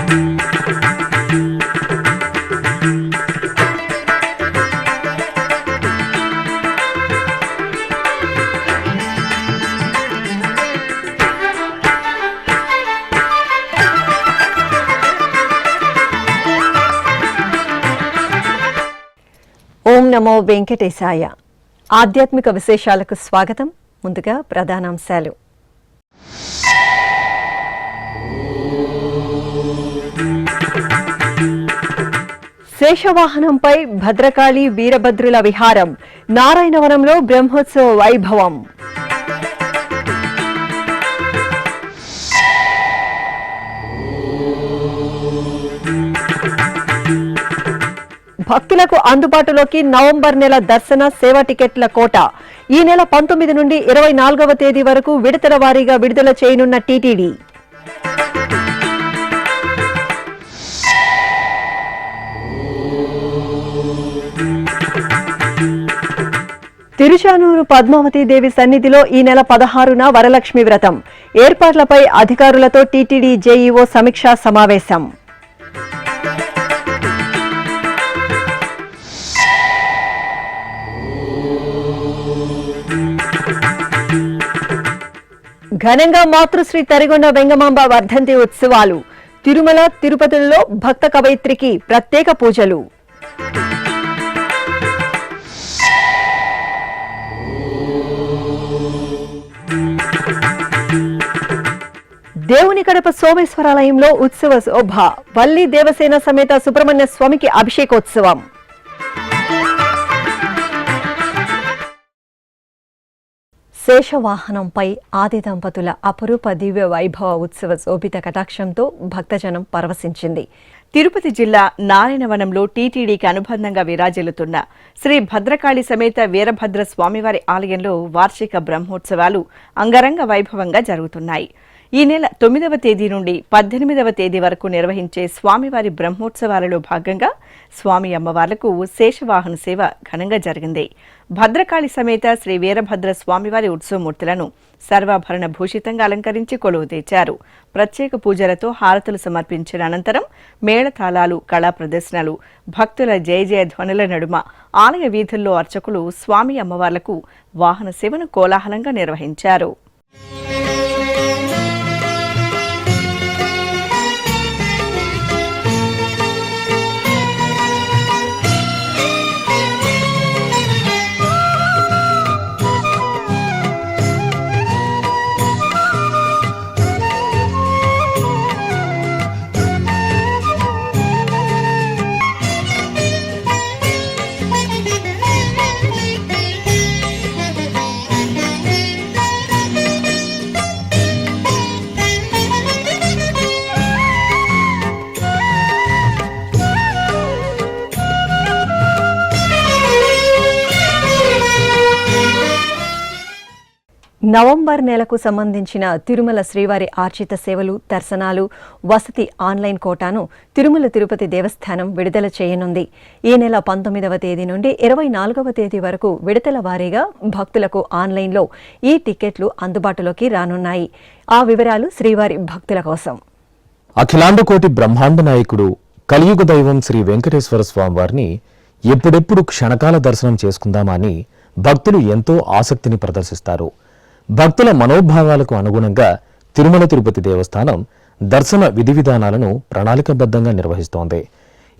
ఓం నమో వెంకటేశాయ. ఆధ్యాత్మిక విశేషాలకు స్వాగతం. ముందుగా ప్రధానాంశాలు. శేషవాహనంపై భద్రకాళి వీరభద్రుల విహారం, నారాయణవనంలో బ్రహ్మోత్సవ వైభవం. భక్తులకు అందుబాటులోకి నవంబర్ నెల దర్శన సేవ టికెట్ల కోట. ఈ నెల 19 నుండి 24వ తేదీ వరకు విడతల వారీగా విడుదల చేయనున్న టీటీడీ. తిరుచానూరు పద్మావతి దేవి సన్నిధిలో ఈ నెల 16న వరలక్ష్మి వ్రతం. ఏర్పాట్లపై అధికారులతో టీటీడీ జేఈఓ సమీక్షా సమావేశం. ఘనంగా మాతృశ్రీ తరిగొండ వెంగమాంబ వర్ధంతి ఉత్సవాలు. తిరుమల తిరుపతిలో భక్త కవయిత్రికి ప్రత్యేక పూజలు. దేవుని కడప సోమేశ్వరాలయంలో ఉత్సవ శోభ. వల్లి దేవసేన సమేత సుబ్రహ్మణ్య స్వామికి అభిషేకోత్సవం. శేషవాహనంపై ఆది దంపతుల అపరూప దివ్య వైభవ ఉత్సవ శోభిత కటాక్షంతో భక్తజనం పరవశించింది. తిరుపతి జిల్లా నారాయణవనంలో టీటీడీకి అనుబంధంగా విరాజిల్లుతున్న శ్రీ భద్రకాళి సమేత వీరభద్ర స్వామివారి ఆలయంలో వార్షిక బ్రహ్మోత్సవాలు అంగరంగ వైభవంగా జరుగుతున్నాయి. ఈ నెల 9వ తేదీ నుండి 18వ తేదీ వరకు నిర్వహించే స్వామివారి బ్రహ్మోత్సవాలలో భాగంగా స్వామి అమ్మవార్లకు శేషవాహన సేవ ఘనంగా జరిగింది. భద్రకాళి సమేత శ్రీ వీరభద్ర స్వామివారి ఉత్సవమూర్తులను సర్వాభరణ భూషితంగా అలంకరించి కొలువు తెచ్చారు. ప్రత్యేక పూజలతో హారతులు సమర్పించిన అనంతరం మేళతాళాలు, కళా ప్రదర్శనలు, భక్తుల జయ జయ ధ్వనుల నడుమ ఆలయ వీధుల్లో అర్చకులు స్వామి అమ్మవార్లకు వాహన సేవను కోలాహలంగా నిర్వహించారు. నవంబర్ నెలకు సంబంధించిన తిరుమల శ్రీవారి ఆర్జిత సేవలు, దర్శనాలు, వసతి ఆన్లైన్ కోటాను తిరుమల తిరుపతి దేవస్థానం విడుదల చేయనుంది. ఈ నెల 19వ తేదీ నుండి 24వ తేదీ వరకు విడతల వారీగా భక్తులకు ఆన్లైన్లో ఈ టికెట్లు అందుబాటులోకి రానున్నాయి. ఆ వివరాలు శ్రీవారి భక్తుల కోసం. అఖిలాండకోటి బ్రహ్మాండ నాయకుడు కలియుగ దైవం శ్రీ వెంకటేశ్వర స్వామివారిని ఎప్పుడెప్పుడు క్షణకాల దర్శనం చేసుకుందామా అని భక్తులు ఎంతో ఆసక్తిని ప్రదర్శిస్తారు. భక్తుల మనోభావాలకు అనుగుణంగా తిరుమల తిరుపతి దేవస్థానం దర్శన విధి విధానాలను ప్రణాళికాబద్ధంగా నిర్వహిస్తోంది.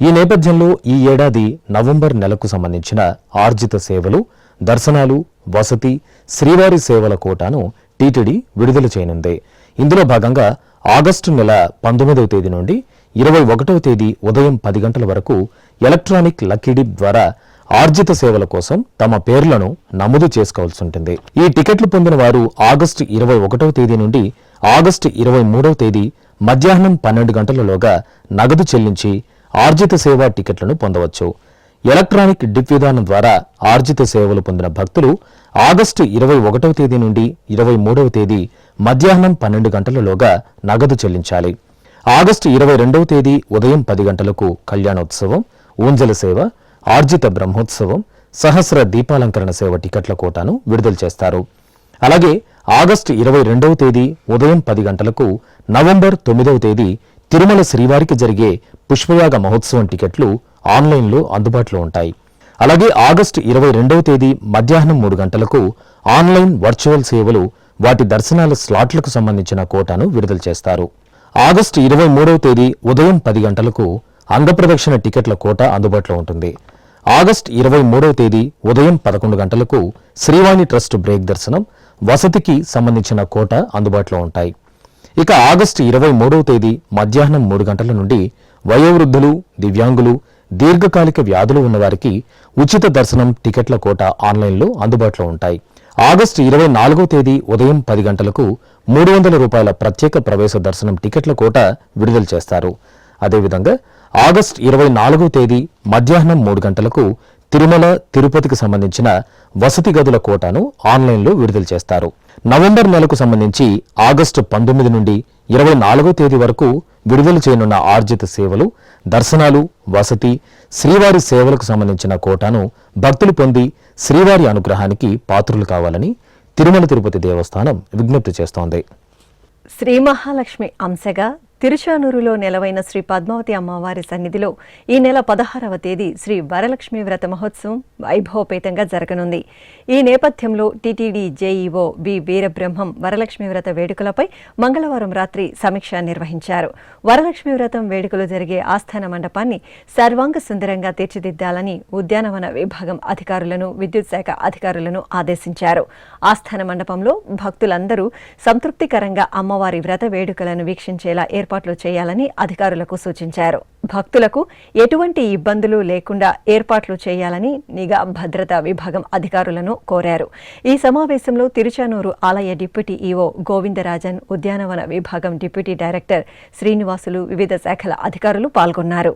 ఈ నేపథ్యంలో ఈ ఏడాది నవంబర్ నెలకు సంబంధించిన ఆర్జిత సేవలు, దర్శనాలు, వసతి, శ్రీవారి సేవల కోటాను టీటీడీ విడుదల చేయనుంది. ఇందులో భాగంగా ఆగస్టు నెల 19వ తేదీ నుండి 21వ తేదీ ఉదయం 10 గంటల వరకు ఎలక్ట్రానిక్ లక్కీ డిప్ ద్వారా ఆర్జిత సేవల కోసం తమ పేర్లను నమోదు చేసుకోవాల్సి ఉంటుంది. ఈ టికెట్లు పొందిన వారు ఆగస్టు 21వ తేదీ నుండి ఆగస్టు 23వ తేదీ మధ్యాహ్నం 12 గంటలలోగా నగదు చెల్లించి ఆర్జిత సేవ టికెట్లను పొందవచ్చు. ఎలక్ట్రానిక్ డిప్ విధానం ద్వారా ఆర్జిత సేవలు పొందిన భక్తులు ఆగస్టు 21వ తేదీ నుండి 23వ తేదీ మధ్యాహ్నం 12 గంటలలోగా నగదు చెల్లించాలి. ఆగస్టు 22వ తేదీ ఉదయం 10 గంటలకు కళ్యాణోత్సవం, ఊంజల సేవ, ఆర్జిత బ్రహ్మోత్సవం, సహస్ర దీపాలంకరణ సేవ టికెట్ల కోటాను విడుదల చేస్తారు. అలాగే ఆగస్టు 22వ తేదీ ఉదయం 10 గంటలకు, నవంబర్ 9వ తేదీ తిరుమల శ్రీవారికి జరిగే పుష్పయాగ మహోత్సవం టికెట్లు ఆన్లైన్లో అందుబాటులో ఉంటాయి. అలాగే ఆగస్టు 22వ తేదీ మధ్యాహ్నం 3 గంటలకు ఆన్లైన్ వర్చువల్ సేవలు వాటి దర్శనాల స్లాట్లకు సంబంధించిన కోటాను విడుదల చేస్తారు. ఆగస్టు 23వ తేదీ ఉదయం 10 గంటలకు అంగప్రదక్షిణ టికెట్ల కోట అందుబాటులో ఉంటుంది. ఆగస్టు 23వ తేదీ ఉదయం 11 గంటలకు శ్రీవాణి ట్రస్ట్ బ్రేక్ దర్శనం, వసతికి సంబంధించిన కోట అందుబాటులో ఉంటాయి. ఇక ఆగస్టు 23వ తేదీ మధ్యాహ్నం 3 గంటల నుండి వయోవృద్ధులు, దివ్యాంగులు, దీర్ఘకాలిక వ్యాధులు ఉన్నవారికి ఉచిత దర్శనం టికెట్ల కోట ఆన్లైన్లో అందుబాటులో ఉంటాయి. ఆగస్టు 24వ తేదీ ఉదయం 10 గంటలకు 300 రూపాయల ప్రత్యేక ప్రవేశ దర్శనం టికెట్ల కోట విడుదల చేస్తారు. అదేవిధంగా ఆగస్టు 24వ తేదీ మధ్యాహ్నం 3 గంటలకు తిరుమల, తిరుపతికి సంబంధించిన వసతి గదుల కోటాను ఆన్లైన్లో విడుదల చేస్తారు. నవంబర్ నెలకు సంబంధించి ఆగస్టు 19 నుండి 24వ తేదీ వరకు విడుదల చేయనున్న ఆర్జిత సేవలు, దర్శనాలు, వసతి, శ్రీవారి సేవలకు సంబంధించిన కోటాను భక్తులు పొంది శ్రీవారి అనుగ్రహానికి పాత్రులు కావాలని తిరుమల తిరుపతి దేవస్థానం విజ్ఞప్తి చేస్తోంది. శ్రీ మహాలక్ష్మి అంశగా తిరుచానూరులో నెలవైన శ్రీ పద్మావతి అమ్మవారి సన్నిధిలో ఈ నెల 16వ తేదీ శ్రీ వరలక్ష్మి వ్రత మహోత్సవం వైభవపేతంగా జరగనుంది. ఈ నేపథ్యంలో టీటీడీ జేఈఓ వి వీరబ్రహ్మం వరలక్ష్మి వ్రత వేడుకలపై మంగళవారం రాత్రి సమీక్ష నిర్వహించారు. వరలక్ష్మి వ్రతం వేడుకలు జరిగే ఆస్థాన మండపాన్ని సర్వాంగ సుందరంగా తీర్చిదిద్దాలని ఉద్యానవన విభాగం అధికారులను, విద్యుత్ శాఖ అధికారులను ఆదేశించారు. ఆస్థాన మండపంలో భక్తులందరూ సంతృప్తికరంగా అమ్మవారి వ్రత వేడుకలను వీక్షించేలా ఏర్పాట్లు చేయాలని అధికారులకు సూచించారు. భక్తులకు ఎటువంటి ఇబ్బందులు లేకుండా ఏర్పాట్లు చేయాలని నిఘా భద్రతా విభాగం అధికారులను కోరారు. ఈ సమావేశంలో తిరుచానూరు ఆలయ డిప్యూటీ ఈవో గోవిందరాజన్, ఉద్యానవన విభాగం డిప్యూటీ డైరెక్టర్ శ్రీనివాసులు, వివిధ శాఖల అధికారులు పాల్గొన్నారు.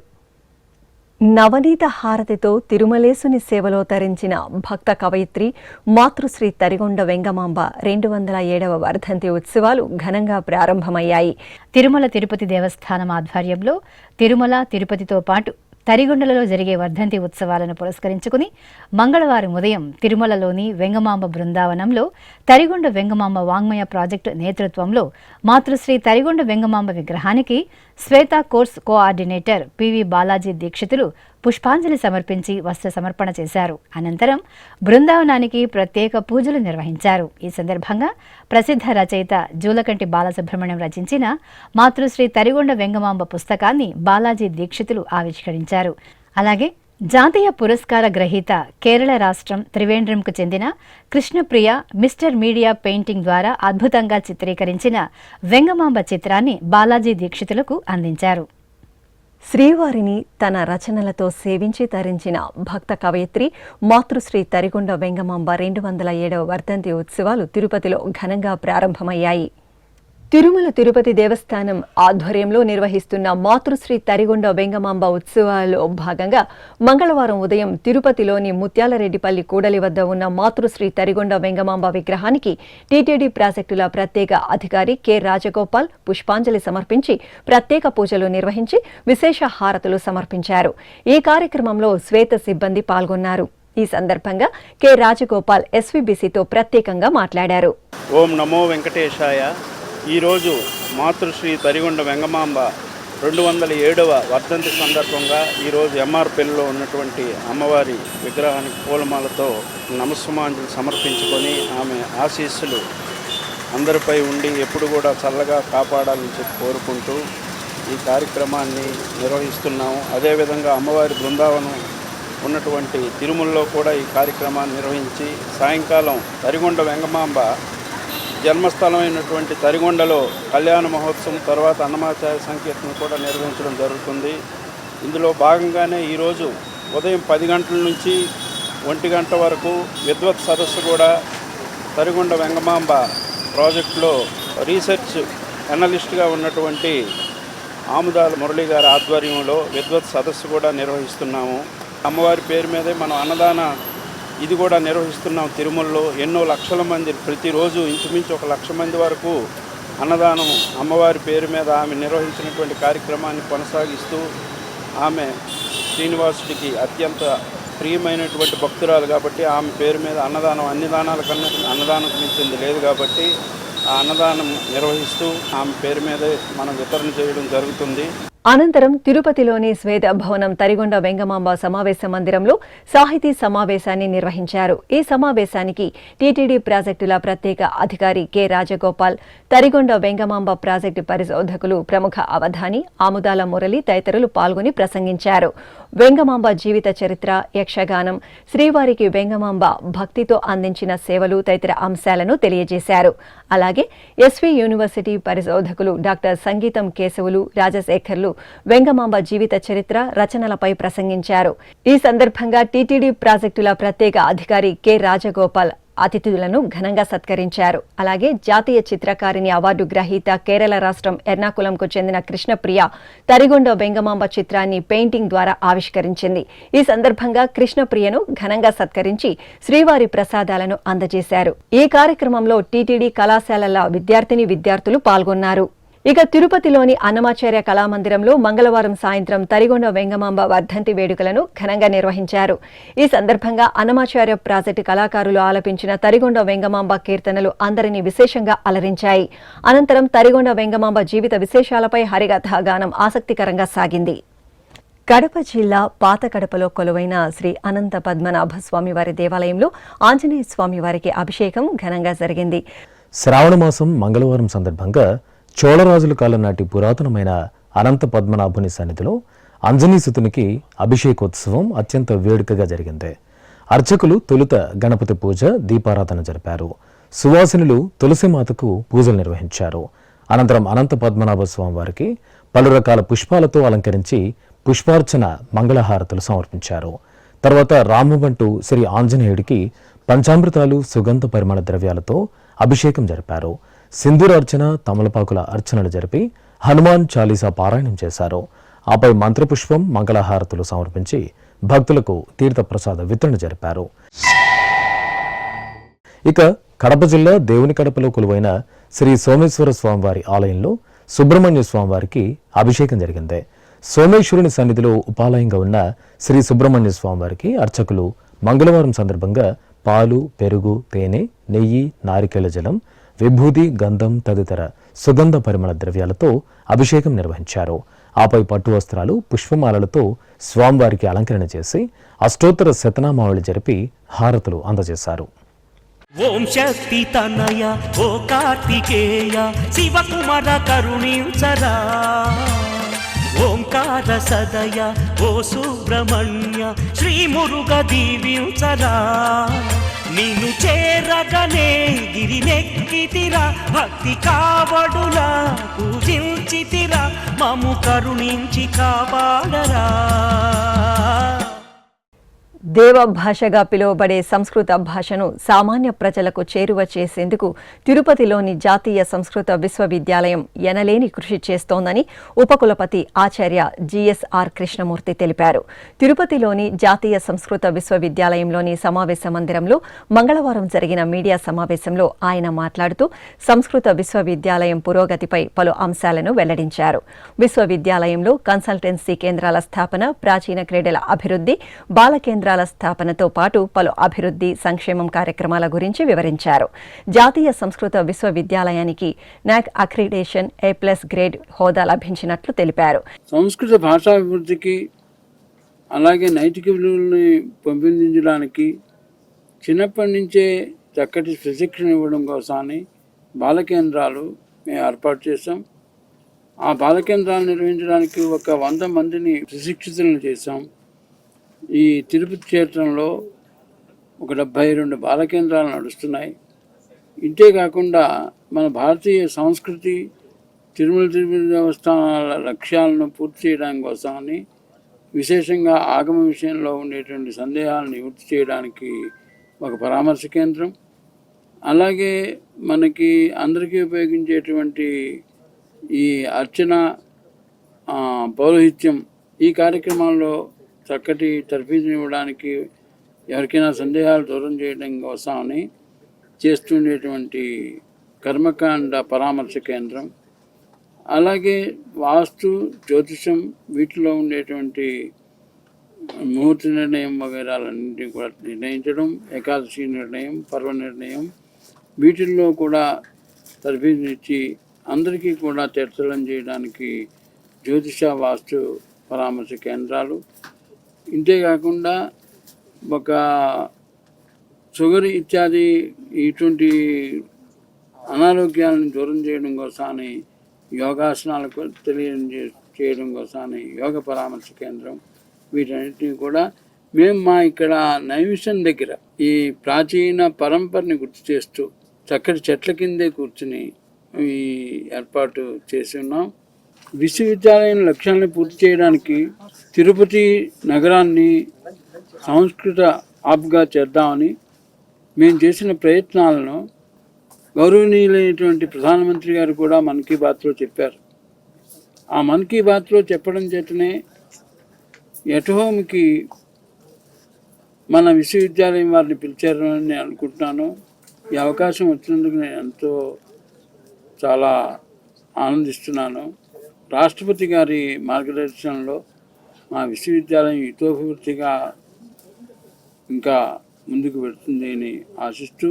నవనీత హారతితో తిరుమలేసుని సేవలో తరించిన భక్త కవయిత్రి మాతృశ్రీ తరిగొండ వెంగమాంబ 207వ వర్ధంతి ఉత్సవాలు ఘనంగా ప్రారంభమయ్యాయి. తిరుమల తిరుపతి దేవస్థానం ఆధ్వర్యంలో తిరుమల, తిరుపతితో పాటు తరిగొండలలో జరిగే వర్ధంతి ఉత్సవాలను పురస్కరించుకుని మంగళవారం ఉదయం తిరుమలలోని వెంగమాంబ బృందావనంలో తరిగొండ వెంగమాంబ వాంగ్మయ ప్రాజెక్టు నేతృత్వంలో మాతృశ్రీ తరిగొండ వెంగమాంబ విగ్రహానికి Sweta course coordinator PV Balaji Dikshitulu పుష్పాంజలి సమర్పించి వస్త్ర సమర్పణ చేశారు. అనంతరం బృందావనానికి ప్రత్యేక పూజలు నిర్వహించారు. ఈ సందర్భంగా ప్రసిద్ధ రచయిత జూలకంటి బాలసుబ్రహ్మణ్యం రచించిన మాతృశ్రీ తరిగొండ వెంగమాంబ పుస్తకాన్ని బాలాజీ దీక్షితులు ఆవిష్కరించారు. అలాగే జాతీయ పురస్కార గ్రహీత కేరళ రాష్ట్రం త్రివేంద్రంకు చెందిన కృష్ణప్రియ మిస్టర్ మీడియా పెయింటింగ్ ద్వారా అద్భుతంగా చిత్రీకరించిన వెంగమాంబ చిత్రాన్ని బాలాజీ దీక్షితులకు అందించారు. శ్రీవారిని తన రచనలతో సేవించి తరించిన భక్త కవయిత్రి మాతృశ్రీ తరిగొండ వెంగమాంబ 207వ వర్ధంతి ఉత్సవాలు తిరుపతిలో ఘనంగా ప్రారంభమయ్యాయి. తిరుమల తిరుపతి దేవస్థానం ఆధ్వర్యంలో నిర్వహిస్తున్న మాతృశ్రీ తరిగొండ వెంగమాంబ ఉత్సవాల్లో భాగంగా మంగళవారం ఉదయం తిరుపతిలోని ముత్యాలరెడ్డిపల్లి కూడలి వద్ద ఉన్న మాతృశ్రీ తరిగొండ వెంగమాంబ విగ్రహానికి టీటీడీ ప్రాజెక్టుల ప్రత్యేక అధికారి కె రాజగోపాల్ పుష్పాంజలి సమర్పించి ప్రత్యేక పూజలు నిర్వహించి విశేష హారతులు సమర్పించారు. ఈ కార్యక్రమంలో శ్వేత సిబ్బంది పాల్గొన్నారు. ఈ సందర్భంగా కె రాజగోపాల్ ఎస్వీబీసీతో ప్రత్యేకంగా మాట్లాడారు. ఓం నమో వెంకటేశాయ. ఈరోజు మాతృశ్రీ తరిగొండ వెంగమాంబ 207వ వర్ధంతి సందర్భంగా ఈరోజు ఎంఆర్పల్లిలో ఉన్నటువంటి అమ్మవారి విగ్రహానికి పూలమాలతో నమస్సుమాంజలి సమర్పించుకొని ఆమె ఆశీస్సులు అందరిపై ఉండి ఎప్పుడు కూడా చల్లగా కాపాడాలని చెప్పి కోరుకుంటూ ఈ కార్యక్రమాన్ని నిర్వహిస్తున్నాము. అదేవిధంగా అమ్మవారి బృందావనం ఉన్నటువంటి తిరుమలలో కూడా ఈ కార్యక్రమాన్ని నిర్వహించి సాయంకాలం తరిగొండ వెంగమాంబ జన్మస్థలమైనటువంటి తరిగొండలో కళ్యాణ మహోత్సవం తర్వాత అన్నమాచార్య సంకీర్తన కూడా నిర్వహించడం జరుగుతుంది. ఇందులో భాగంగానే ఈరోజు ఉదయం 10 గంటల నుంచి 1 గంట వరకు విద్వత్ సదస్సు కూడా తరిగొండ వెంగమాంబ ప్రాజెక్టులో రీసెర్చ్ అనలిస్ట్గా ఉన్నటువంటి ఆముదాల మురళి గారి ఆధ్వర్యంలో విద్వత్ సదస్సు కూడా నిర్వహిస్తున్నాము. అమ్మవారి పేరు మీదే మనం అన్నదాన ఇది కూడా నిర్వహిస్తున్నాం. తిరుమలలో ఎన్నో లక్షల మంది ప్రతిరోజు ఇంచుమించు 1 లక్ష మంది వరకు అన్నదానం అమ్మవారి పేరు మీద ఆమె నిర్వహించినటువంటి కార్యక్రమాన్ని కొనసాగిస్తూ ఆమె శ్రీనివాసుడికి అత్యంత ప్రియమైనటువంటి భక్తురాలు కాబట్టి ఆమె పేరు మీద అన్నదానం అన్ని దానాల కన్నా అన్నదానం మించింది లేదు కాబట్టి ఆ అన్నదానం నిర్వహిస్తూ ఆమె పేరు మీదే మనం వితరణ చేయడం జరుగుతుంది. అనంతరం తిరుపతిలోని శ్వేత భవనం తరిగొండ వెంగమాంబ సమావేశ మందిరంలో సాహితీ సమావేశాన్ని నిర్వహించారు. ఈ సమావేశానికి టీటీడీ ప్రాజెక్టుల ప్రత్యేక అధికారి కె రాజగోపాల్, తరిగొండ వెంగమాంబ ప్రాజెక్టు పరిశోధకులు ప్రముఖ అవధాని ఆముదాల మురళి తదితరులు పాల్గొని ప్రసంగించారు. వెంగమాంబ జీవిత చరిత్ర, యక్షగానం, శ్రీవారికి వెంగమాంబ భక్తితో అందించిన సేవలు తదితర అంశాలను తెలియజేశారు. అలాగే ఎస్వి యూనివర్సిటీ పరిశోధకులు డాక్టర్ సంగీతం కేశవులు, రాజశేఖర్లు వెంగమాంబ జీవిత చరిత్ర, రచనలపై ప్రసంగించారు. ఈ సందర్భంగా టీటీడీ ప్రాజెక్టుల ప్రత్యేక అధికారి కె రాజగోపాల్ అతిథులను ఘనంగా సత్కరించారు. అలాగే జాతీయ చిత్రకారిణి అవార్డు గ్రహీత కేరళ రాష్ట్రం ఎర్నాకులంకు చెందిన కృష్ణప్రియ తరిగొండ వెంగమాంబ చిత్రాన్ని పెయింటింగ్ ద్వారా ఆవిష్కరించింది. ఈ సందర్భంగా కృష్ణప్రియను ఘనంగా సత్కరించి శ్రీవారి ప్రసాదాలను అందజేశారు. ఈ కార్యక్రమంలో టీటీడీ కళాశాలల విద్యార్థులు పాల్గొన్నారు. ఇక తిరుపతిలోని అన్నమాచార్య కళామందిరంలో మంగళవారం సాయంత్రం తరిగొండ వెంగమాంబ వర్ధంతి వేడుకలను ఘనంగా నిర్వహించారు. ఈ సందర్భంగా అన్నమాచార్య ప్రాజెక్టు కళాకారులు ఆలపించిన తరిగొండ వెంగమాంబ కీర్తనలు అందరినీ విశేషంగా అలరించాయి. అనంతరం తరిగొండ వెంగమాంబ జీవిత విశేషాలపై హరికథా గానం ఆసక్తికరంగా సాగింది. కడప జిల్లా పాత కడపలో కొలువైన శ్రీ అనంత పద్మనాభ స్వామివారి దేవాలయంలో ఆంజనేయ స్వామివారికి అభిషేకం ఘనంగా జరిగింది. శ్రావణమాసం మంగళవారం సందర్భంగా చోళరాజుల కాలం నాటి పురాతనమైన అనంత పద్మనాభుని సన్నిధిలో అంజనీసుతునికి అభిషేకోత్సవం అత్యంత వేడుకగా జరిగింది. అర్చకులు తొలుత గణపతి పూజ, దీపారాధన జరిపారు. సువాసినులు తులసిమాతకు పూజలు నిర్వహించారు. అనంతరం అనంత పద్మనాభ స్వామివారికి పలు రకాల పుష్పాలతో అలంకరించి పుష్పార్చన, మంగళహారతులు సమర్పించారు. తర్వాత రామబంటు శ్రీ ఆంజనేయుడికి పంచామృతాలు, సుగంధ పరిమళ ద్రవ్యాలతో అభిషేకం జరిపారు. సింధూరార్చన, తమలపాకుల అర్చనలు జరిపి హనుమాన్ చాలీసా పారాయణం చేశారు. ఆపై మంత్రపుష్పం, మంగళహారతులు సమర్పించి భక్తులకు తీర్థప్రసాద వితరణ జరిపారు. ఇక కడప జిల్లా దేవుని కడపలో కొలువైన శ్రీ సోమేశ్వర స్వామివారి ఆలయంలో సుబ్రహ్మణ్య స్వామివారికి అభిషేకం జరిగింది. సోమేశ్వరుని సన్నిధిలో ఉపాలయంగా ఉన్న శ్రీ సుబ్రహ్మణ్య స్వామివారికి అర్చకులు మంగళవారం సందర్భంగా పాలు, పెరుగు, తేనె, నెయ్యి, నారికేళ జలం, విభూది, గంధం తదితర సుగంధ పరిమళ ద్రవ్యాలతో అభిషేకం నిర్వహించారు. ఆపై పట్టు వస్త్రాలు, పుష్పమాలలతో స్వామివారికి అలంకరణ చేసి అష్టోత్తర శతనామావళి జరిపి హారతులు అందజేశారు. ఓం శక్తి తనయ ఓ కార్తికేయ శివకుమార కరుణించరా, ఓంకార సదయ ఓ సుబ్రహ్మణ్య శ్రీ మురుగ దీవించరా, నిన్ను చేరగనే గిరినెక్కితిరా, భక్తి కావడులా పూజించితిరా, మము కరుణించి కాపాడరా. దేవభాషగా పిలువబడే సంస్కృత భాషను సామాన్య ప్రజలకు చేరువ చేసేందుకు తిరుపతిలోని జాతీయ సంస్కృత విశ్వవిద్యాలయం ఎనలేని కృషి చేస్తోందని ఉపకులపతి ఆచార్య జిఎస్ఆర్ కృష్ణమూర్తి తెలిపారు. తిరుపతిలోని జాతీయ సంస్కృత విశ్వవిద్యాలయంలోని సమావేశ మందిరంలో మంగళవారం జరిగిన మీడియా సమావేశంలో ఆయన మాట్లాడుతూ సంస్కృత విశ్వవిద్యాలయం పురోగతిపై పలు అంశాలను వెల్లడించారు. విశ్వవిద్యాలయంలో కన్సల్టెన్సీ కేంద్రాల స్థాపన, ప్రాచీన క్రీడల అభివృద్ధి, బాల కేంద్రాల స్థాపనతో పాటు పలు అభివృద్ధి, సంక్షేమం కార్యక్రమాల గురించి వివరించారు. జాతీయ సంస్కృత విశ్వవిద్యాలయానికి నాక్ అక్రిడేషన్ A+ గ్రేడ్ హోదా లభించినట్లు తెలిపారు. సంస్కృత భాషాభివృద్ధికి అలాగే నైతిక విలువల్ని పెంపొందించడానికి చిన్నప్పటి నుంచే చక్కటి ప్రశిక్షణ ఇవ్వడం కోసమని బాల కేంద్రాలు మేము ఏర్పాటు చేసాం. ఆ బాల కేంద్రాలు నిర్వహించడానికి ఒక 100 మందిని ప్రశిక్షితులను చేశాం. ఈ తిరుపతి క్షేత్రంలో ఒక 72 బాల కేంద్రాలు నడుస్తున్నాయి. ఇంతే కాకుండా మన భారతీయ సంస్కృతి, తిరుమల తిరుపతి దేవస్థానాల లక్ష్యాలను పూర్తి చేయడానికి కోసమని విశేషంగా ఆగమ విషయంలో ఉండేటువంటి సందేహాలను నివృత్తి చేయడానికి ఒక పరామర్శ కేంద్రం, అలాగే మనకి అందరికీ ఉపయోగించేటువంటి ఈ అర్చన, పౌరోహిత్యం ఈ కార్యక్రమాల్లో చక్కటి తర్ఫీదుని ఇవ్వడానికి, ఎవరికైనా సందేహాలు దూరం చేయడం కోసమని చేస్తుండేటువంటి కర్మకాండ పరామర్శ కేంద్రం, అలాగే వాస్తు, జ్యోతిషం వీటిలో ఉండేటువంటి ముహూర్త నిర్ణయం వగైరాలన్నింటినీ కూడా నిర్ణయించడం, ఏకాదశి నిర్ణయం, పర్వ నిర్ణయం వీటిల్లో కూడా తర్ఫీదునిచ్చి అందరికీ కూడా తీర్థలం చేయడానికి జ్యోతిష వాస్తు పరామర్శ కేంద్రాలు, ఇంతేకాకుండా ఒక షుగర్ ఇత్యాది ఇటువంటి అనారోగ్యాలను దూరం చేయడం కోసమని యోగాసనాలకు చేయడం కోసమని యోగ పరామర్శ కేంద్రం, వీటన్నిటిని కూడా మేము మా ఇక్కడ నైమిషన్ దగ్గర ఈ ప్రాచీన పరంపరని గుర్తు చేస్తూ చక్కటి చెట్ల కిందే కూర్చుని ఈ ఏర్పాటు చేసి ఉన్నాం. విశ్వవిద్యాలయం లక్ష్యాలను పూర్తి చేయడానికి తిరుపతి నగరాన్ని సంస్కృత హబ్గా చేద్దామని మేము చేసిన ప్రయత్నాలను గౌరవనీయులైనటువంటి ప్రధానమంత్రి గారు కూడా మన్ కీ బాత్లో చెప్పారు. ఆ మన్ కీ బాత్లో చెప్పడం చేతనే ఎట్ హోమ్కి మన విశ్వవిద్యాలయం వారిని పిలిచారని నేను అనుకుంటున్నాను. ఈ అవకాశం వచ్చినందుకు నేను చాలా ఆనందిస్తున్నాను. రాష్ట్రపతి గారి మార్గదర్శనంలో మా విశ్వవిద్యాలయం హితోభివృద్ధిగా ఇంకా ముందుకు వెళుతుంది అని ఆశిస్తూ,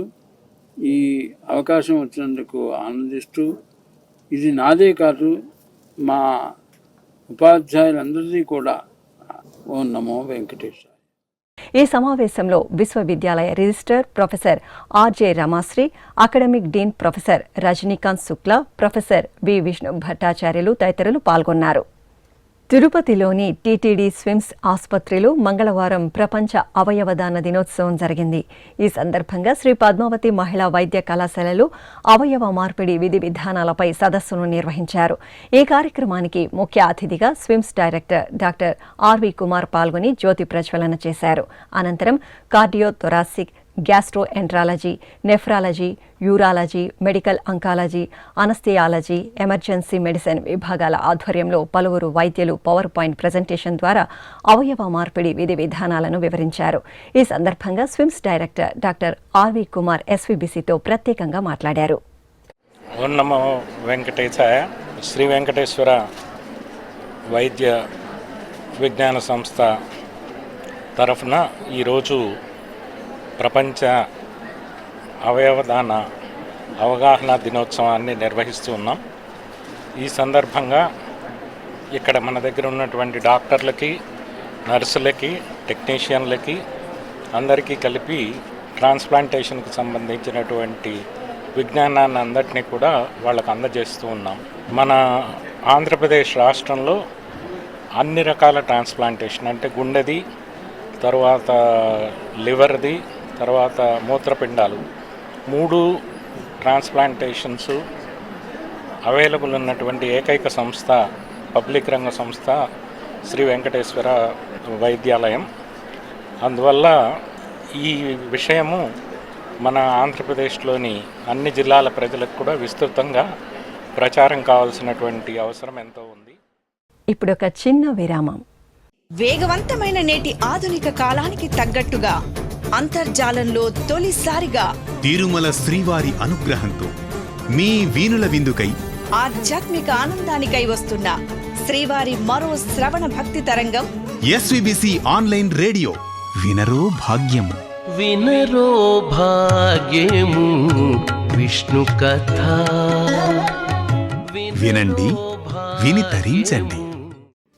ఈ అవకాశం వచ్చినందుకు ఆనందిస్తూ, ఇది నాదే కాదు మా ఉపాధ్యాయులందరినీ కూడా ఓం నమో వెంకటేశ్వర. ఈ సమావేశంలో విశ్వవిద్యాలయ registrar professor RJ Ramasri, academic dean professor Rajinikanth Shukla, professor V Vishnu Bhattacharyulu తదితరులు పాల్గొన్నారు. తిరుపతిలోని టీటీడీ స్విమ్స్ ఆసుపత్రిలో మంగళవారం ప్రపంచ అవయవదాన దినోత్సవం జరిగింది. ఈ సందర్భంగా శ్రీ పద్మావతి మహిళా వైద్య కళాశాలలో అవయవ మార్పిడి విధి విధానాలపై సదస్సును నిర్వహించారు. ఈ కార్యక్రమానికి ముఖ్య అతిథిగా SVIMS director doctor RV Kumar పాల్గొని జ్యోతి ప్రజ్వలన చేశారు. అనంతరం cardiothoracic, gastroenterology, nephrology, urology, medical oncology, anaesthesiology, emergency medicine విభాగాల ఆధ్వర్యంలో పలువురు వైద్యులు పవర్ పాయింట్ ప్రజెంటేషన్ ద్వారా అవయవ మార్పిడి విధి విధానాలను వివరించారు. ఈ సందర్భంగా SVIMS director doctor RV Kumar ఎస్వీబీసీతో ప్రత్యేకంగా మాట్లాడారు. ఓం నమో వెంకటేశాయ. శ్రీ వెంకటేశ్వర వైద్య విజ్ఞాన సంస్థ తరఫున ఈరోజు ప్రపంచ అవయవదాన అవగాహన దినోత్సవాన్ని నిర్వహిస్తూ ఉన్నాం. ఈ సందర్భంగా ఇక్కడ మన దగ్గర ఉన్నటువంటి డాక్టర్లకి, నర్సులకి, టెక్నీషియన్లకి అందరికీ కలిపి ట్రాన్స్ప్లాంటేషన్కి సంబంధించినటువంటి విజ్ఞానాన్ని అందరినీ కూడా వాళ్ళకు అందజేస్తూ ఉన్నాం. మన ఆంధ్రప్రదేశ్ రాష్ట్రంలో అన్ని రకాల ట్రాన్స్ప్లాంటేషన్ అంటే గుండెది, తర్వాత లివర్ది, తర్వాత మూత్రపిండాలు 3 ట్రాన్స్ప్లాంటేషన్స్ అవైలబుల్ ఉన్నటువంటి ఏకైక సంస్థ, పబ్లిక్ రంగ సంస్థ శ్రీ వెంకటేశ్వర వైద్యాలయం. అందువల్ల ఈ విషయము మన ఆంధ్రప్రదేశ్లోని అన్ని జిల్లాల ప్రజలకు కూడా విస్తృతంగా ప్రచారం కావాల్సినటువంటి అవసరం ఎంతో ఉంది. ఇప్పుడు ఒక చిన్న విరామం. వేగవంతమైన నేటి ఆధునిక కాలానికి తగ్గట్టుగా అంతర్జాలంలో తొలిసారిగా తిరుమల శ్రీవారి అనుగ్రహంతో మీ వీణుల విందుకై ఆధ్యాత్మిక ఆనందానికై వస్తున్న శ్రీవారి మరో శ్రవణ భక్తి తరంగం ఎస్వీబీసీ ఆన్లైన్ రేడియో. వినరో భాగ్యము, వినరో భాగ్యము విష్ణు కథ. వినండి, విని తరించండి.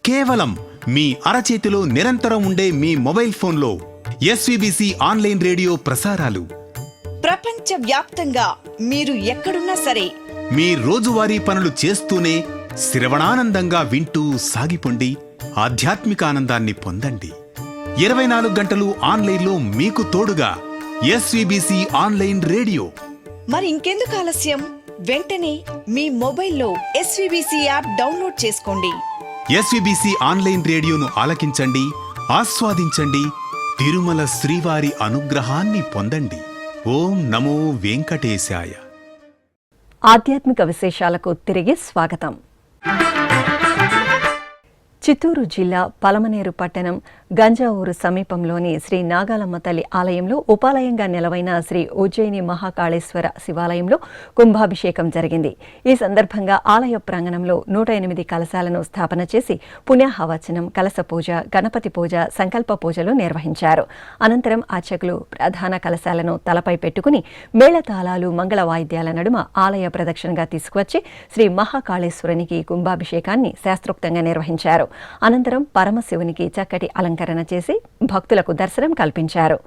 కేవలం మీ అరచేతిలో నిరంతరం ఉండే మీ మొబైల్ ఫోన్లో ఎస్వీబీసీ ఆన్లైన్ రేడియో ప్రసారాలు ప్రపంచ వ్యాప్తంగా మీరు ఎక్కడున్నా సరే మీ రోజువారీ పనులు చేస్తూనే శ్రవణానందంగా వింటూ సాగిపోండి, ఆధ్యాత్మిక ఆనందాన్ని పొందండి. 24 గంటలు ఆన్లైన్లో మీకు తోడుగా ఎస్వీబీసీ ఆన్లైన్ రేడియో. మరి ఇంకెందుకు ఆలస్యం? వెంటనే మీ మొబైల్లో ఎస్వీబీసీ యాప్ డౌన్లోడ్ చేసుకోండి. ఎస్వీబీసీ ఆన్లైన్ రేడియోను ఆలకించండి, ఆస్వాదించండి, తిరుమల శ్రీవారి అనుగ్రహాన్ని పొందండి. ఓం నమో వెంకటేశాయ. ఆధ్యాత్మిక విశేషాలకు తిరిగి స్వాగతం. చిత్తూరు జిల్లా పలమనేరు పట్టణం గంజావూరు సమీపంలోని శ్రీ నాగాలమ్మ తల్లి ఆలయంలో ఉపాలయంగా నెలవైన శ్రీ ఉజ్జయిని మహాకాళేశ్వర శివాలయంలో కుంభాభిషేకం జరిగింది. ఈ సందర్భంగా ఆలయ ప్రాంగణంలో 108 కలశాలను స్థాపన చేసి పుణ్యాహవచనం, కలశ పూజ, గణపతి పూజ, సంకల్ప పూజలు నిర్వహించారు. అనంతరం అర్చకులు ప్రధాన కలశాలను తలపై పెట్టుకుని మేళతాళాలు, మంగళ వాయిద్యాల నడుమ ఆలయ ప్రదక్షిణగా తీసుకువచ్చి శ్రీ మహాకాళేశ్వరునికి కుంభాభిషేకాన్ని శాస్త్రోక్తంగా నిర్వహించారు. అనంతరం పరమశివునికి చక్కటి అలంకరణ చేసి భక్తులకు దర్శనం కల్పించారు.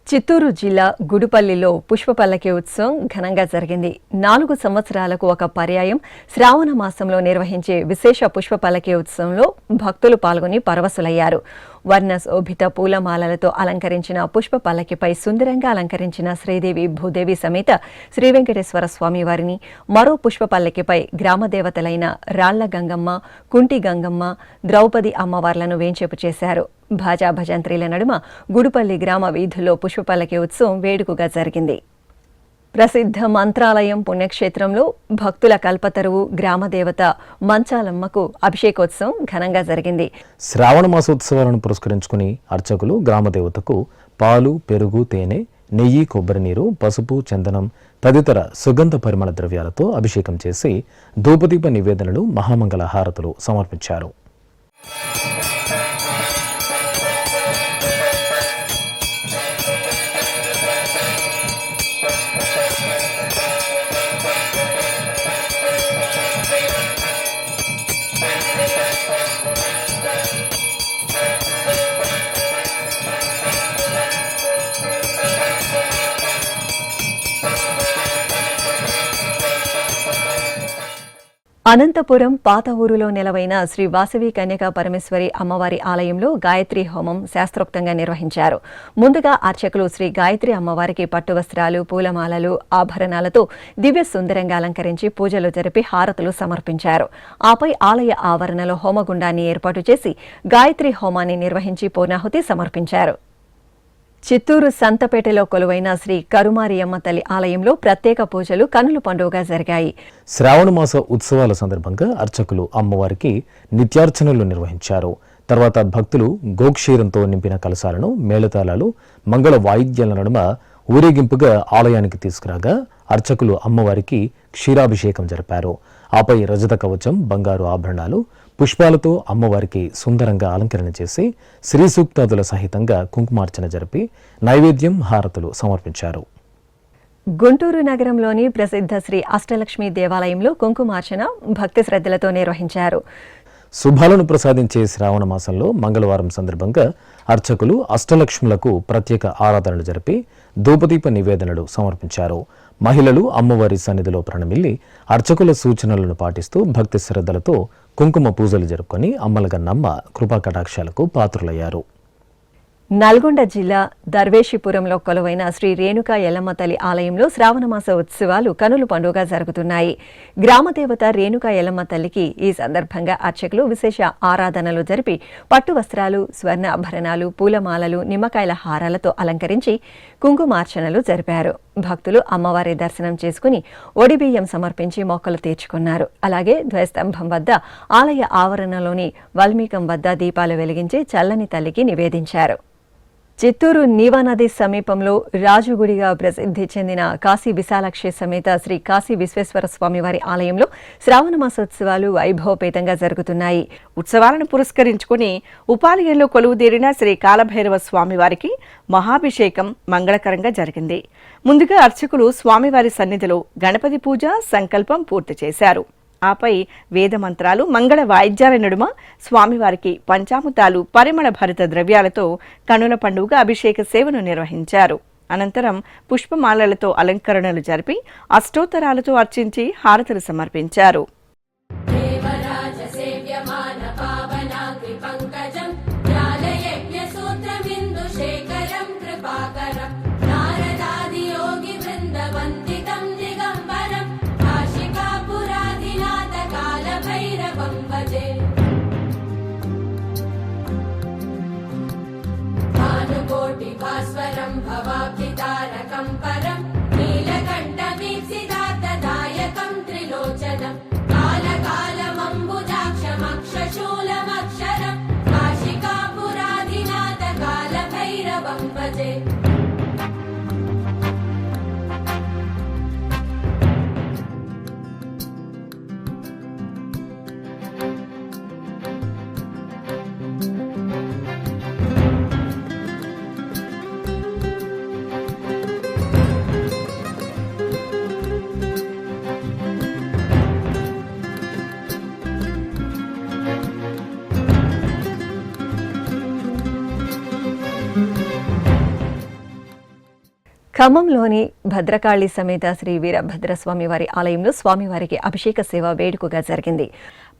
చిత్తూరు జిల్లా గుడిపల్లిలో పుష్పపల్లకి ఉత్సవం ఘనంగా జరిగింది. 4 సంవత్సరాలకు ఒక పర్యాయం శ్రావణ మాసంలో నిర్వహించే విశేష పుష్పపల్లకి ఉత్సవంలో భక్తులు పాల్గొని పరవశులయ్యారు. వర్ణ శోభిత పూలమాలలతో అలంకరించిన పుష్ప పల్లకిపై సుందరంగా అలంకరించిన శ్రీదేవి భూదేవి సమేత శ్రీ వెంకటేశ్వర స్వామి వారిని, మరో పుష్ప పల్లకిపై గ్రామదేవతలైన రాళ్ల గంగమ్మ, కుంటి గంగమ్మ, ద్రౌపది అమ్మవార్లను వేంచేపు చేశారు. భాజా భజంత్రీల నడుమ గుడిపల్లి గ్రామ వీధుల్లో పుష్పపల్లకి ఉత్సవం వేడుకగా జరిగింది. ప్రసిద్ధ మంత్రాలయం పుణ్యక్షేత్రంలో భక్తుల కల్పతరువు గ్రామదేవత మంచాలమ్మకు అభిషేకోత్సవం ఘనంగా జరిగింది. శ్రావణ మాసోత్సవాలను పురస్కరించుకుని అర్చకులు గ్రామదేవతకు పాలు, పెరుగు, తేనె, నెయ్యి, కొబ్బరి నీరు, పసుపు, చందనం తదితర సుగంధ పరిమళ ద్రవ్యాలతో అభిషేకం చేసి ధూపదీప నివేదనలు, మహామంగళ హారతులు సమర్పించారు. అనంతపురం పాత ఊరులో నెలవైన శ్రీ వాసవి కన్యకా పరమేశ్వరి అమ్మవారి ఆలయంలో గాయత్రి హోమం శాస్త్రోక్తంగా నిర్వహించారు. ముందుగా అర్చకులు శ్రీ గాయత్రి అమ్మవారికి పట్టు వస్త్రాలు, పూలమాలలు, ఆభరణాలతో దివ్య సుందరంగా అలంకరించి పూజలు జరిపి హారతులు సమర్పించారు. ఆపై ఆలయ ఆవరణలో హోమగుండాన్ని ఏర్పాటు చేసి గాయత్రి హోమాన్ని నిర్వహించి పూర్ణాహుతి సమర్పించారు. చిత్తూరు సంతపేటలో కొలువైన శ్రీ కరుమారియమ్మ తల్లి ఆలయంలో ప్రత్యేక పూజలు కన్నుల పండుగగా జరిగాయి. శ్రావణ మాస ఉత్సవాల సందర్భంగా అర్చకులు అమ్మవారికి నిత్యార్చనలు నిర్వహించారు. తర్వాత భక్తులు గోక్షీరంతో నింపిన కలశాలను మేళతాళాలు, మంగళ వాయిద్యాల నడుమ ఊరేగింపుగా ఆలయానికి తీసుకురాగా అర్చకులు అమ్మవారికి క్షీరాభిషేకం జరిపారు. ఆపై రజత కవచం, బంగారు ఆభరణాలు, పుష్పాలతో అమ్మవారికి సుందరంగా అలంకరణ చేసి శ్రీ సూక్తాదుల సహితంగా కుంకుమార్చన జరిపి నైవేద్యం, హారతులు సమర్పించారు. గుంటూరు నగరంలోని ప్రసిద్ధ శ్రీ అష్టలక్ష్మి దేవాలయంలో కుంకుమార్చన భక్తి శ్రద్ధలతో నిర్వహించారు. శుభాలను ప్రసాదించే శ్రావణ మాసంలో మంగళవారం సందర్భంగా అర్చకులు అష్టలక్ష్ములకు ప్రత్యేక ఆరాధనలు జరిపి ధూపదీప నివేదనలు సమర్పించారు. మహిళలు అమ్మవారి సన్నిధిలో ప్రణమిల్లి అర్చకుల సూచనలను పాటిస్తూ భక్తి శ్రద్ధలతో కుంకుమ పూజలు జరుపుకొని అమ్మలగన్నమ్మ కృపా కటాక్షాలకు పాత్రులయ్యారు. నల్గొండ జిల్లా దర్వేషిపురంలో కొలువైన శ్రీ రేణుకా ఎల్లమ్మ తల్లి ఆలయంలో శ్రావణమాస ఉత్సవాలు కనుల పండుగ జరుగుతున్నాయి. గ్రామదేవత రేణుకా ఎల్లమ్మ తల్లికి ఈ సందర్భంగా అర్చకులు విశేష ఆరాధనలు జరిపి పట్టు వస్త్రాలు, స్వర్ణ ఆభరణాలు, పూలమాలలు, నిమ్మకాయల హారాలతో అలంకరించి కుంకుమార్చనలు జరిపారు. భక్తులు అమ్మవారి దర్శనం చేసుకుని ఒడిబియ్యం సమర్పించి మొక్కలు తీర్చుకున్నారు. అలాగే ధ్వజస్తంభం వద్ద, ఆలయ ఆవరణలోని వాల్మీకం వద్ద దీపాలు వెలిగించి చల్లని తల్లికి నివేదించారు. చిత్తూరు నీవానది సమీపంలో రాజుగుడిగా ప్రసిద్ధి చెందిన కాశీ విశాలాక్షి సమేత శ్రీ కాశీ విశ్వేశ్వర స్వామివారి ఆలయంలో శ్రావణ మాసోత్సవాలు వైభవపేతంగా జరుగుతున్నాయి. ఉత్సవాలను పురస్కరించుకుని ఉపాలయంలో కొలువుదీరిన శ్రీ కాలభైరవ స్వామివారికి మహాభిషేకం మంగళకరంగా జరిగింది. ముందుగా అర్చకులు స్వామివారి సన్నిధిలో గణపతి పూజ, సంకల్పం పూర్తి చేశారు. ఆపై వేద మంత్రాలు, మంగళ వాయిద్యాల నడుమ స్వామివారికి పంచామృతాలు, పరిమళ భరిత ద్రవ్యాలతో కనుల పండుగ అభిషేక సేవను నిర్వహించారు. అనంతరం పుష్పమాలలతో అలంకరణలు జరిపి అష్టోత్తరాలతో అర్చించి హారతులు సమర్పించారు. ఖమ్మంలోని భద్రకాళి సమేత శ్రీ వీరభద్రస్వామి వారి ఆలయంలో స్వామివారికి అభిషేక సేవ వేడుకగా జరిగింది.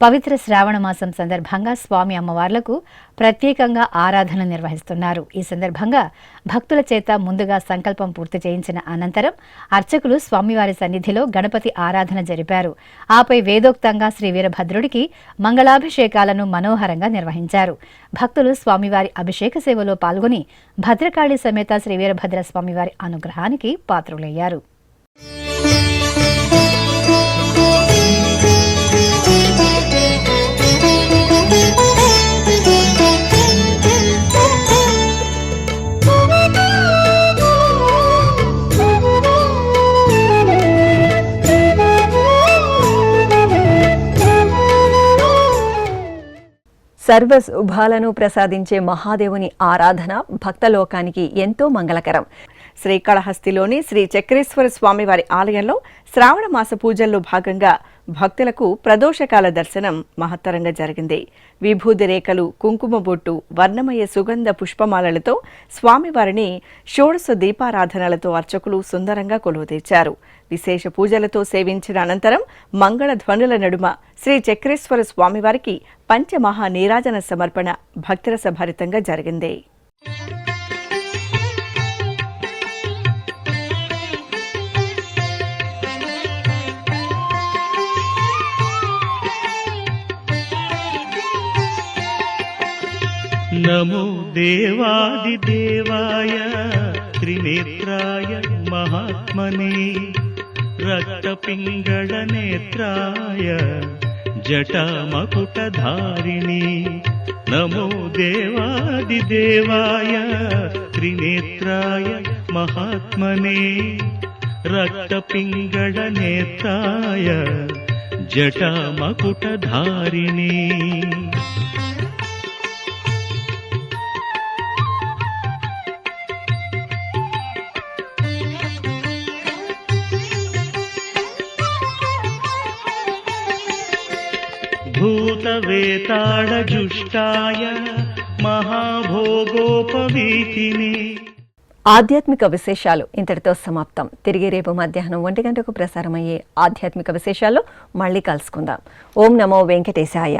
పవిత్ర శ్రావణ మాసం సందర్భంగా స్వామి అమ్మవార్లకు ప్రత్యేకంగా ఆరాధన నిర్వహిస్తున్నారు. ఈ సందర్భంగా భక్తుల చేత ముందుగా సంకల్పం పూర్తి చేయించిన అనంతరం అర్చకులు స్వామివారి సన్నిధిలో గణపతి ఆరాధన జరిపారు. ఆపై వేదోక్తంగా శ్రీ వీరభద్రుడికి మంగళాభిషేకాలను మనోహరంగా నిర్వహించారు. భక్తులు స్వామివారి అభిషేక సేవలో పాల్గొని భద్రకాళి సమేత శ్రీ వీరభద్ర స్వామివారి అనుగ్రహానికి పాత్రులయ్యారు. సర్వ శుభాలను ప్రసాదించే మహాదేవుని ఆరాధన భక్తలోకానికి ఎంతో మంగళకరం. శ్రీకాళహస్తిలోని శ్రీ చక్రేశ్వర స్వామివారి ఆలయంలో శ్రావణ మాస పూజల్లో భాగంగా భక్తులకు ప్రదోషకాల దర్శనం మహత్తరంగా జరిగింది. విభూది రేఖలు, కుంకుమ బొట్టు, వర్ణమయ సుగంధ పుష్పమాలలతో స్వామివారిని షోడశ దీపారాధనలతో అర్చకులు సుందరంగా కొలువుతీర్చారు. విశేష పూజలతో సేవించిన అనంతరం మంగళ ధ్వనుల నడుమ శ్రీ చక్రేశ్వర స్వామివారికి పంచమహా నీరాజన సమర్పణ భక్తిరస భరితంగా జరిగింది. నమో దేవాదిదేవాయ త్రినేత్రాయ మహాత్మనే రక్తపింగళ నేత్రాయ జటామకుటధారిణి. నమో దేవాదిదేవాయ త్రినేత్రాయ మహాత్మనే రక్తపింగళ నేత్రాయ జటామకుటధారిణి. భూతవేతాళజుష్టాయ మహాభోగోపవీతిని. ఆధ్యాత్మిక విశేషాలు ఇంతటితో సమాప్తం. తిరిగి రేపు మధ్యాహ్నం 1 గంటకు ప్రసారమయ్యే ఆధ్యాత్మిక విశేషాల్లో మళ్ళీ కలుసుకుందాం. ఓం నమో వెంకటేశాయ.